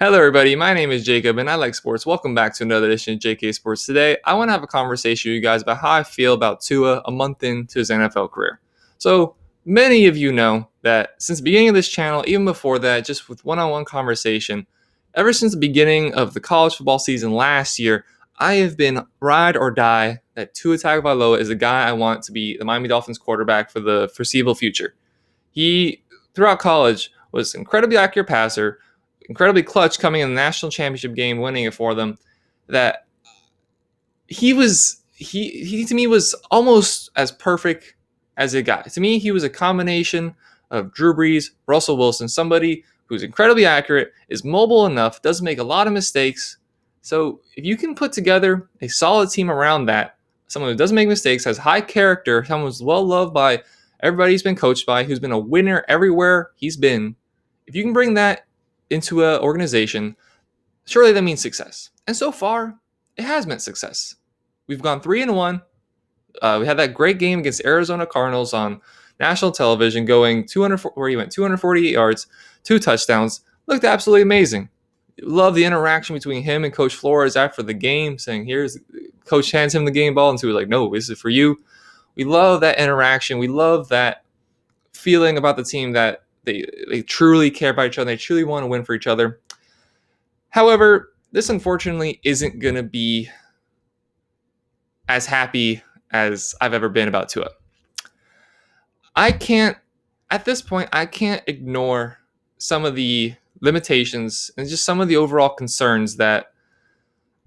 Hello, everybody. My name is Jacob, and I like sports. Welcome back to another edition of JK Sports. Today, I want to have a conversation with you guys about how I feel about Tua a month into his NFL career. So, many of you know that since the beginning of this channel, even before that, just with one-on-one conversation, ever since the beginning of the college football season last year, I have been ride or die that Tua Tagovailoa is the guy I want to be the Miami Dolphins quarterback for the foreseeable future. He, throughout college, was an incredibly accurate passer, incredibly clutch coming in the national championship game, winning it for them. That he to me was almost as perfect as it got. To me, he was a combination of Drew Brees, Russell Wilson, somebody who's incredibly accurate, is mobile enough, doesn't make a lot of mistakes. So if you can put together a solid team around that, someone who doesn't make mistakes, has high character, someone who's well loved by everybody he's been coached by, who's been a winner everywhere he's been, if you can bring that into an organization, surely that means success. And so far, it has meant success. We've gone 3-1. We had that great game against Arizona Cardinals on national television, going 200 where he went 248 yards, 2 touchdowns. Looked absolutely amazing. Love the interaction between him and Coach Flores after the game, saying, "Here's Coach hands him the game ball," and so he was like, "No, this is for you." We love that interaction. We love that feeling about the team that they truly care about each other. They truly want to win for each other. However, this unfortunately isn't going to be as happy as I've ever been about Tua. At this point, I can't ignore some of the limitations and just some of the overall concerns that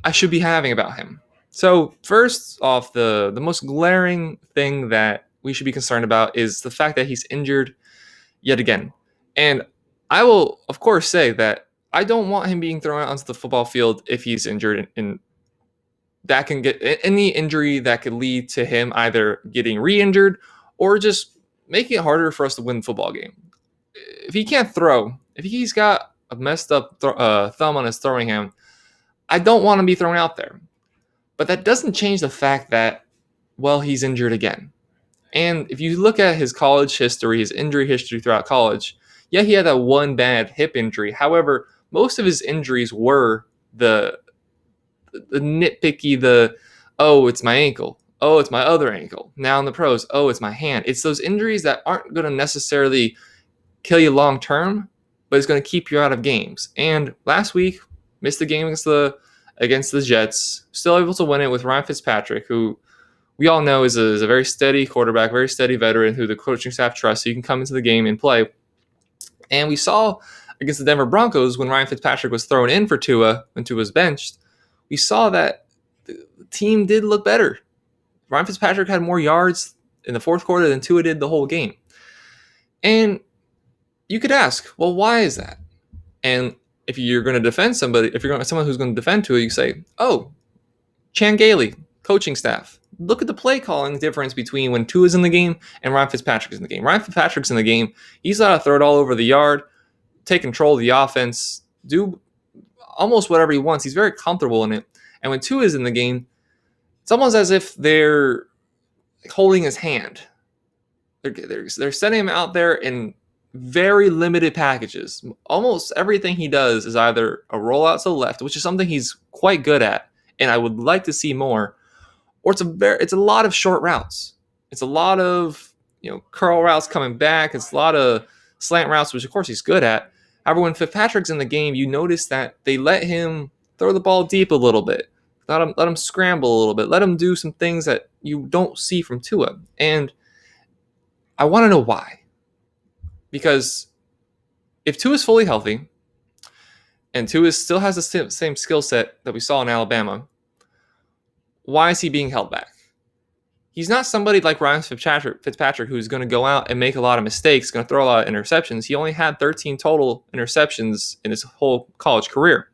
I should be having about him. So, first off, the most glaring thing that we should be concerned about is the fact that he's injured yet again. And I will, of course, say that I don't want him being thrown out onto the football field if he's injured, and that can get any injury that could lead to him either getting re-injured or just making it harder for us to win the football game. If he can't throw, if he's got a messed up thumb on his throwing hand, I don't want him to be thrown out there. But that doesn't change the fact that, well, he's injured again. And if you look at his college history, his injury history throughout college, yeah, he had that one bad hip injury. However, most of his injuries were the nitpicky, oh, it's my ankle. Oh, it's my other ankle. Now in the pros, oh, it's my hand. It's those injuries that aren't going to necessarily kill you long term, but it's going to keep you out of games. And last week, missed the game against the Jets, still able to win it with Ryan Fitzpatrick, who we all know is a very steady quarterback, very steady veteran who the coaching staff trusts, so you can come into the game and play. And we saw against the Denver Broncos when Ryan Fitzpatrick was thrown in for Tua when Tua was benched, we saw that the team did look better. Ryan Fitzpatrick had more yards in the fourth quarter than Tua did the whole game. And you could ask, well, why is that? And if you're going to defend somebody, if you're someone who's going to defend Tua, you say, oh, Chan Gailey, coaching staff. Look at the play calling difference between when Tua's in the game and Ryan Fitzpatrick's in the game. Ryan Fitzpatrick's in the game. He's allowed to throw it all over the yard, take control of the offense, do almost whatever he wants. He's very comfortable in it. And when Tua is in the game, it's almost as if they're holding his hand. They're sending him out there in very limited packages. Almost everything he does is either a rollout to the left, which is something he's quite good at, and I would like to see more, or it's a lot of short routes. It's a lot of curl routes coming back. It's a lot of slant routes, which of course he's good at. However, when Fitzpatrick's in the game, you notice that they let him throw the ball deep a little bit. Let him scramble a little bit. Let him do some things that you don't see from Tua. And I want to know why. Because if Tua is fully healthy, and Tua still has the same skill set that we saw in Alabama, why is he being held back? He's not somebody like Ryan Fitzpatrick who's going to go out and make a lot of mistakes, going to throw a lot of interceptions. He only had 13 total interceptions in his whole college career.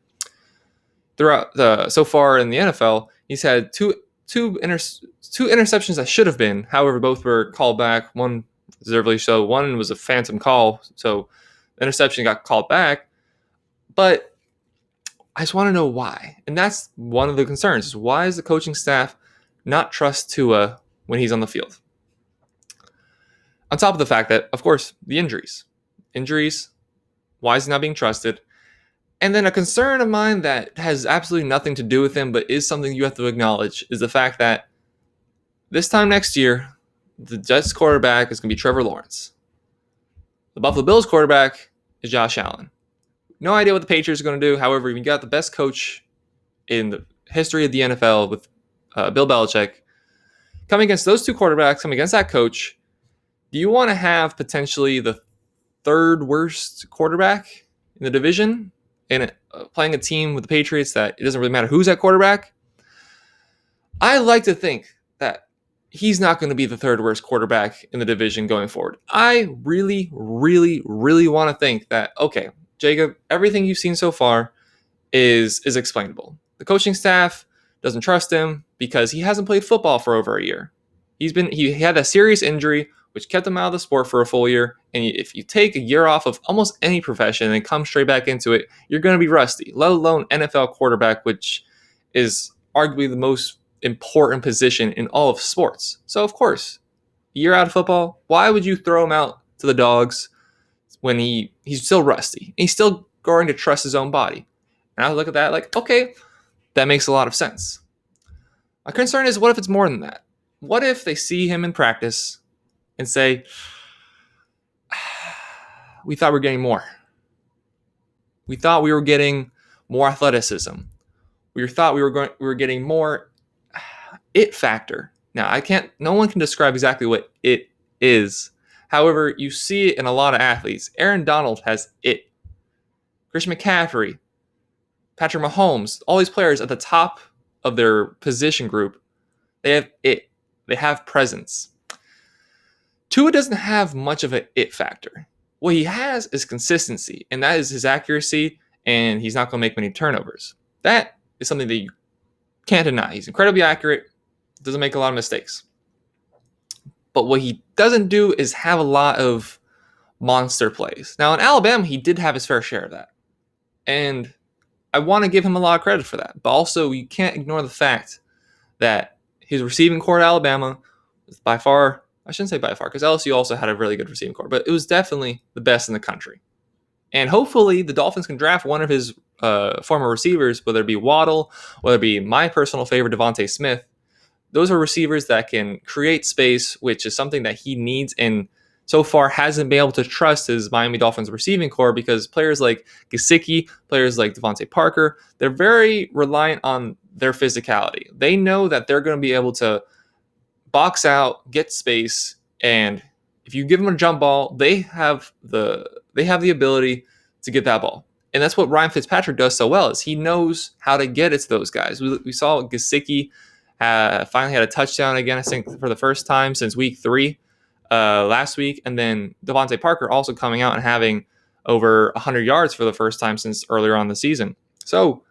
So far in the NFL, he's had two interceptions that should have been. However, both were called back. One deservedly so. One was a phantom call, so the interception got called back. But I just want to know why. And that's one of the concerns. Is why does the coaching staff not trust Tua when he's on the field? On top of the fact that, of course, the injuries. Why is he not being trusted? And then a concern of mine that has absolutely nothing to do with him, but is something you have to acknowledge, is the fact that this time next year, the Jets quarterback is going to be Trevor Lawrence. The Buffalo Bills quarterback is Josh Allen. No idea what the Patriots are going to do. However, you got the best coach in the history of the NFL with Bill Belichick coming against those two quarterbacks, coming against that coach. Do you want to have potentially the third worst quarterback in the division and playing a team with the Patriots that it doesn't really matter who's at quarterback? I like to think that he's not going to be the third worst quarterback in the division going forward. I really, really, really want to think that, okay, Jacob, everything you've seen so far is explainable. The coaching staff doesn't trust him because he hasn't played football for over a year. He had a serious injury which kept him out of the sport for a full year. And if you take a year off of almost any profession and come straight back into it, you're going to be rusty, let alone NFL quarterback, which is arguably the most important position in all of sports. So, of course, a year out of football, why would you throw him out to the dogs when he's still rusty? He's still going to trust his own body. And I look at that like, okay, that makes a lot of sense. My concern is, what if it's more than that? What if they see him in practice and say, we thought we were getting more. We thought we were getting more athleticism. We thought we were getting more it factor. Now, no one can describe exactly what it is. However, you see it in a lot of athletes. Aaron Donald has it. Christian McCaffrey, Patrick Mahomes, all these players at the top of their position group, they have it. They have presence. Tua doesn't have much of an it factor. What he has is consistency, and that is his accuracy, and he's not going to make many turnovers. That is something that you can't deny. He's incredibly accurate, doesn't make a lot of mistakes. But what he doesn't do is have a lot of monster plays. Now, in Alabama, he did have his fair share of that. And I want to give him a lot of credit for that. But also, you can't ignore the fact that his receiving core at Alabama was by far, I shouldn't say by far, because LSU also had a really good receiving core, but it was definitely the best in the country. And hopefully the Dolphins can draft one of his former receivers, whether it be Waddle, whether it be my personal favorite, Devontae Smith. Those are receivers that can create space, which is something that he needs and so far hasn't been able to trust his Miami Dolphins receiving core, because players like Gesicki, players like Devontae Parker, they're very reliant on their physicality. They know that they're going to be able to box out, get space, and if you give them a jump ball, they have the ability to get that ball. And that's what Ryan Fitzpatrick does so well, is he knows how to get it to those guys. We saw Gesicki finally had a touchdown again, I think, for the first time since week 3 last week. And then Devontae Parker also coming out and having over 100 yards for the first time since earlier on the season. So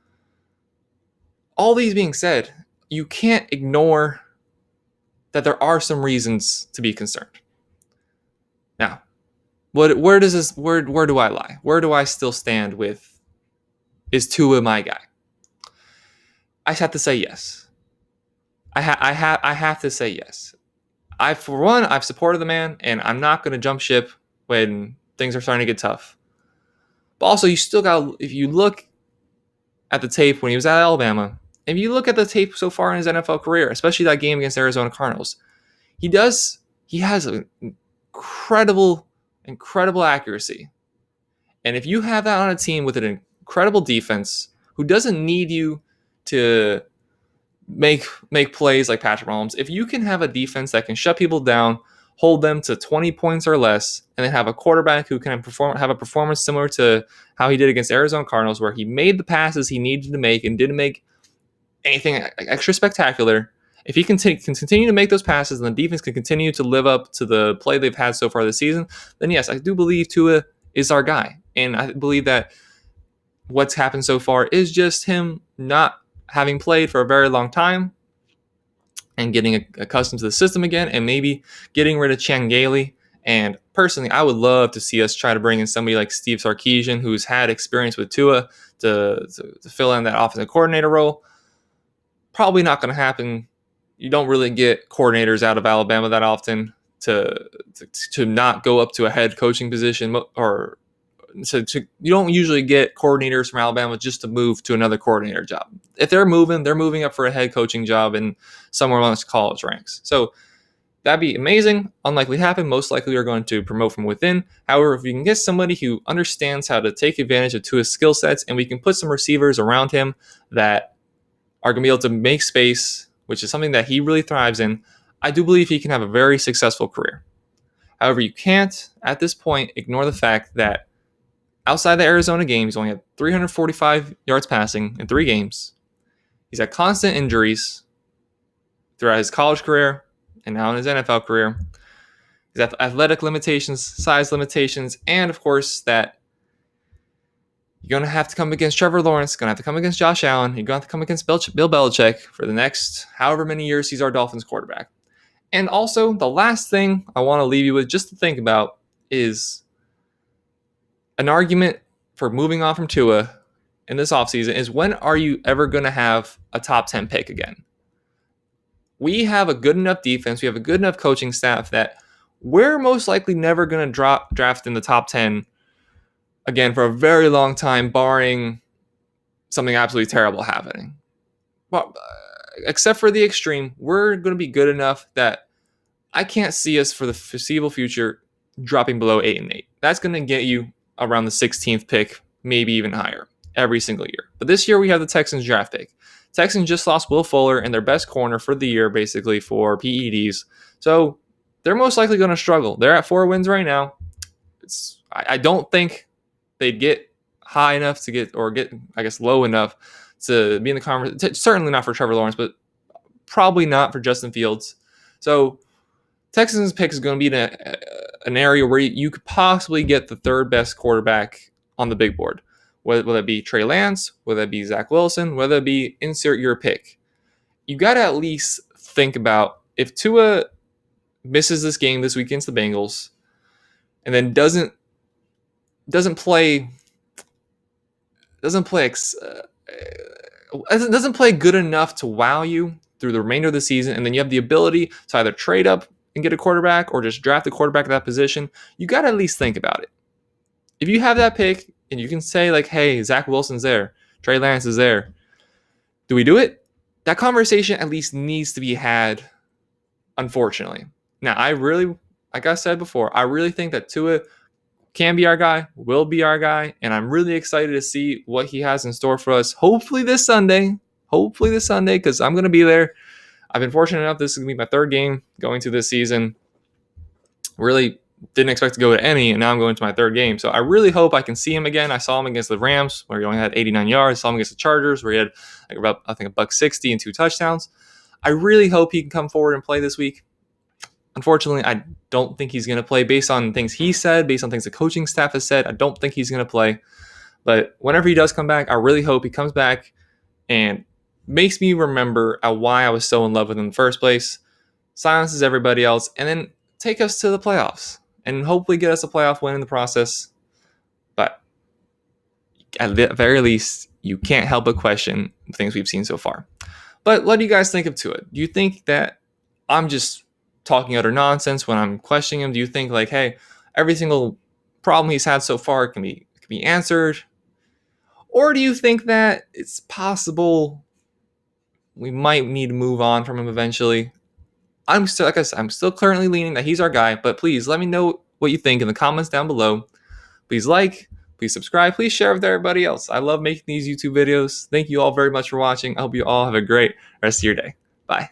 all these being said, you can't ignore that there are some reasons to be concerned. Now, where do I lie? Where do I still stand with, is Tua my guy? I have to say yes. I have to say yes. For one, I've supported the man, and I'm not going to jump ship when things are starting to get tough. But also, you still got, if you look at the tape when he was at Alabama, if you look at the tape so far in his NFL career, especially that game against Arizona Cardinals, he has an incredible accuracy. And if you have that on a team with an incredible defense who doesn't need you to make plays like Patrick Mahomes, if you can have a defense that can shut people down, hold them to 20 points or less, and then have a quarterback who can have a performance similar to how he did against Arizona Cardinals, where he made the passes he needed to make and didn't make anything extra spectacular, if he can continue to make those passes and the defense can continue to live up to the play they've had so far this season, then yes, I do believe Tua is our guy. And I believe that what's happened so far is just him not having played for a very long time and getting accustomed to the system again, and maybe getting rid of Chan Gailey. And personally, I would love to see us try to bring in somebody like Steve Sarkisian, who's had experience with Tua, to fill in that offensive coordinator role. Probably not going to happen. You don't really get coordinators out of Alabama that often to not go up to a head coaching position or You don't usually get coordinators from Alabama just to move to another coordinator job. If they're moving up for a head coaching job in somewhere amongst college ranks. So that'd be amazing. Unlikely to happen. Most likely we're going to promote from within. However, if we can get somebody who understands how to take advantage of Tua's skill sets, and we can put some receivers around him that are going to be able to make space, which is something that he really thrives in, I do believe he can have a very successful career. However, you can't, at this point, ignore the fact that outside the Arizona game, he's only had 345 yards passing in 3 games. He's had constant injuries throughout his college career and now in his NFL career. He's had athletic limitations, size limitations, and of course that you're going to have to come against Trevor Lawrence, going to have to come against Josh Allen, you're going to have to come against Bill Belichick for the next however many years he's our Dolphins quarterback. And also, the last thing I want to leave you with just to think about is an argument for moving on from Tua in this offseason is, when are you ever going to have a top 10 pick again? We have a good enough defense, we have a good enough coaching staff that we're most likely never going to draft in the top 10 again for a very long time, barring something absolutely terrible happening. Well, except for the extreme, we're going to be good enough that I can't see us for the foreseeable future dropping below 8-8. That's going to get you around the 16th pick, maybe even higher, every single year. But this year we have the Texans draft pick. Texans just lost Will Fuller and their best corner for the year, basically, for PEDs. So they're most likely going to struggle. They're at 4 wins right now. I don't think they'd get high enough to get low enough to be in the conference. Certainly not for Trevor Lawrence, but probably not for Justin Fields. So Texans pick is going to be in an area where you could possibly get the 3rd best quarterback on the big board. Whether it be Trey Lance, whether it be Zach Wilson, whether it be insert your pick. You got to at least think about, if Tua misses this game this week against the Bengals and then doesn't play good enough to wow you through the remainder of the season, and then you have the ability to either trade up and get a quarterback or just draft a quarterback at that position, you got to at least think about it. If you have that pick and you can say, like, hey, Zach Wilson's there, Trey Lance is there, do we do it? That conversation at least needs to be had, unfortunately. Now, like I said before, I really think that Tua can be our guy, will be our guy, and I'm really excited to see what he has in store for us. Hopefully this Sunday, because I'm going to be there. I've been fortunate enough, this is going to be my 3rd game going to this season. Really didn't expect to go to any, and now I'm going to my 3rd game. So I really hope I can see him again. I saw him against the Rams, where he only had 89 yards. I saw him against the Chargers, where he had about, I think, $160 and 2 touchdowns. I really hope he can come forward and play this week. Unfortunately, I don't think he's going to play based on things he said, based on things the coaching staff has said. I don't think he's going to play. But whenever he does come back, I really hope he comes back and makes me remember why I was so in love with him in the first place, silences everybody else, and then take us to the playoffs and hopefully get us a playoff win in the process. But at the very least, you can't help but question the things we've seen so far. But what do you guys think of Tua? Do you think that I'm just talking utter nonsense when I'm questioning him? Do you think, like, hey, every single problem he's had so far can be answered? Or do you think that it's possible we might need to move on from him eventually? I'm still currently leaning that he's our guy, but please let me know what you think in the comments down below. Please like, please subscribe, please share with everybody else. I love making these YouTube videos. Thank you all very much for watching. I hope you all have a great rest of your day. Bye.